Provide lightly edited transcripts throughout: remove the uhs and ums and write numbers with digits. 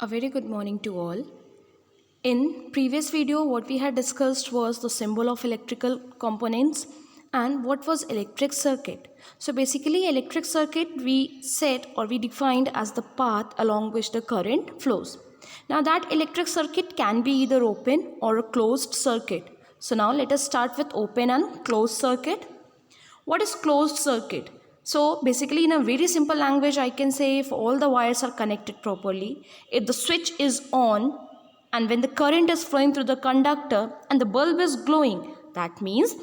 A very good morning to all. In previous video what we had discussed was the symbol of electrical components and what was electric circuit. So basically electric circuit we said or we defined as the path along which the current flows. Now that electric circuit can be either open or a closed circuit. So now let us start with open and closed circuit. What is closed circuit? So basically in a very simple language I can say if all the wires are connected properly, if the switch is on and when the current is flowing through the conductor and the bulb is glowing, that means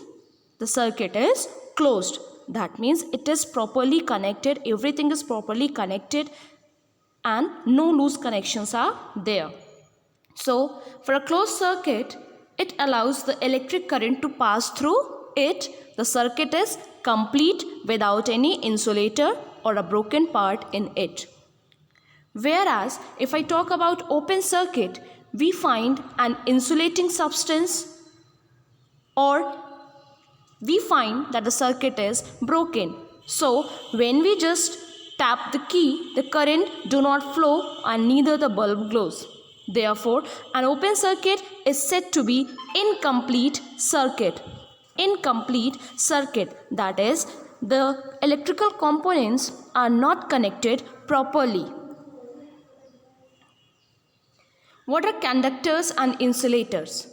the circuit is closed. That means it is properly connected, everything is properly connected and no loose connections are there. So for a closed circuit, it allows the electric current to pass through it. The circuit is complete without any insulator or a broken part in it. Whereas if I talk about open circuit, we find an insulating substance or we find that the circuit is broken. So when we just tap the key, the current do not flow and neither the bulb glows. Therefore, an open circuit is said to be incomplete circuit. Incomplete circuit, that is, the electrical components are not connected properly. What are conductors and insulators?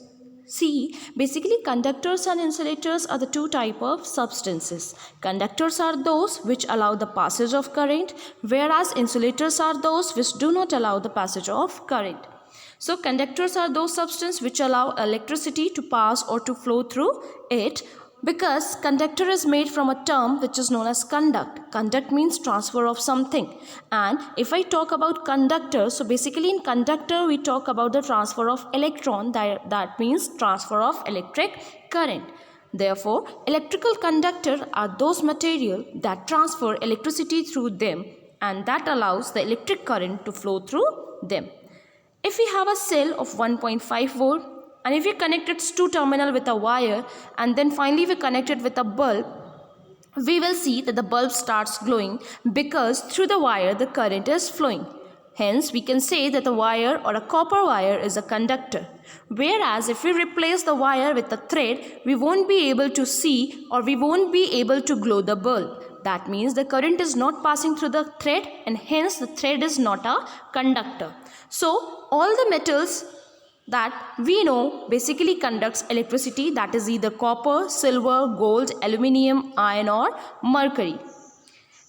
See, basically conductors and insulators are the two types of substances. Conductors are those which allow the passage of current, whereas insulators are those which do not allow the passage of current. So conductors are those substances which allow electricity to pass or to flow through it, because conductor is made from a term which is known as conduct. Conduct means transfer of something. And if I talk about conductor, so basically in conductor we talk about the transfer of electron, that means transfer of electric current. Therefore, electrical conductor are those material that transfer electricity through them and that allows the electric current to flow through them. If we have a cell of 1.5 volt and if we connect its two terminal with a wire and then finally we connect it with a bulb, we will see that the bulb starts glowing because through the wire the current is flowing. Hence we can say that the wire or a copper wire is a conductor. Whereas if we replace the wire with a thread, we won't be able to see or we won't be able to glow the bulb. That means the current is not passing through the thread and hence the thread is not a conductor. So all the metals that we know basically conducts electricity, that is either copper, silver, gold, aluminium, iron or mercury.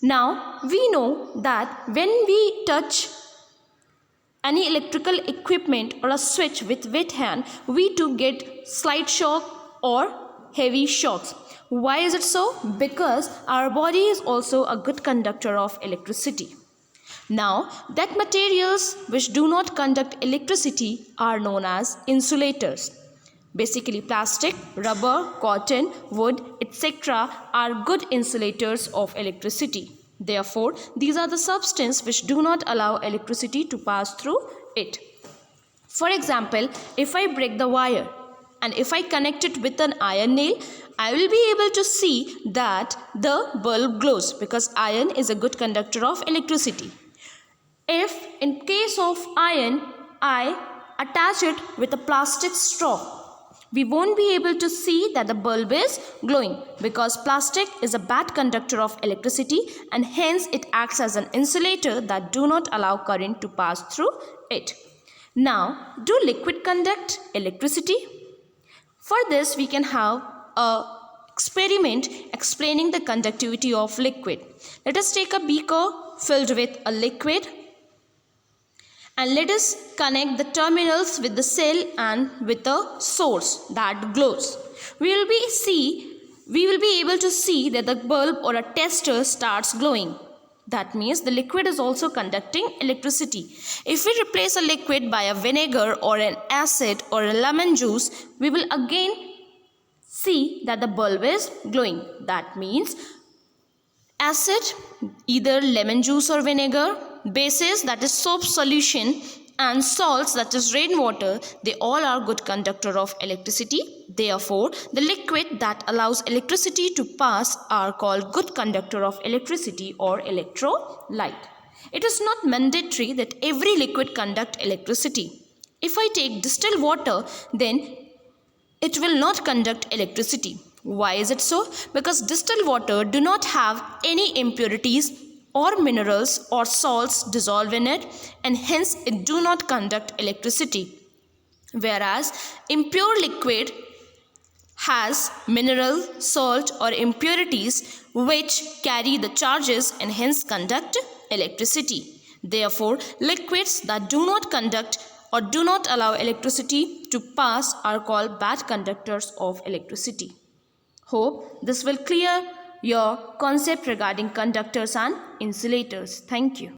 Now we know that when we touch any electrical equipment or a switch with wet hand, we too get slight shock or heavy shocks. Why is it so? Because our body is also a good conductor of electricity. Now, that materials which do not conduct electricity are known as insulators. Basically, plastic, rubber, cotton, wood, etc. are good insulators of electricity. Therefore, these are the substances which do not allow electricity to pass through it. For example, if I break the wire and if I connect it with an iron nail, I will be able to see that the bulb glows because iron is a good conductor of electricity. If in case of iron, I attach it with a plastic straw, we won't be able to see that the bulb is glowing because plastic is a bad conductor of electricity and hence it acts as an insulator that do not allow current to pass through it. Now, do liquid conduct electricity? For this, we can have a experiment explaining the conductivity of liquid. Let us take a beaker filled with a liquid and let us connect the terminals with the cell and with a source that glows. We will be able to see that the bulb or a tester starts glowing. That means the liquid is also conducting electricity. If we replace a liquid by a vinegar or an acid or a lemon juice, we will again see that the bulb is glowing. That means acid, either lemon juice or vinegar, bases, that is soap solution, and salts, that is rainwater, they all are good conductor of electricity. Therefore, the liquid that allows electricity to pass are called good conductor of electricity or electrolyte. It is not mandatory that every liquid conduct electricity. If I take distilled water, then it will not conduct electricity. Why is it so? Because distilled water do not have any impurities or minerals or salts dissolved in it, and hence it do not conduct electricity. Whereas impure liquid has mineral, salt or impurities which carry the charges and hence conduct electricity. Therefore, liquids that do not conduct or do not allow electricity to pass are called bad conductors of electricity. Hope this will clear your concept regarding conductors and insulators. Thank you.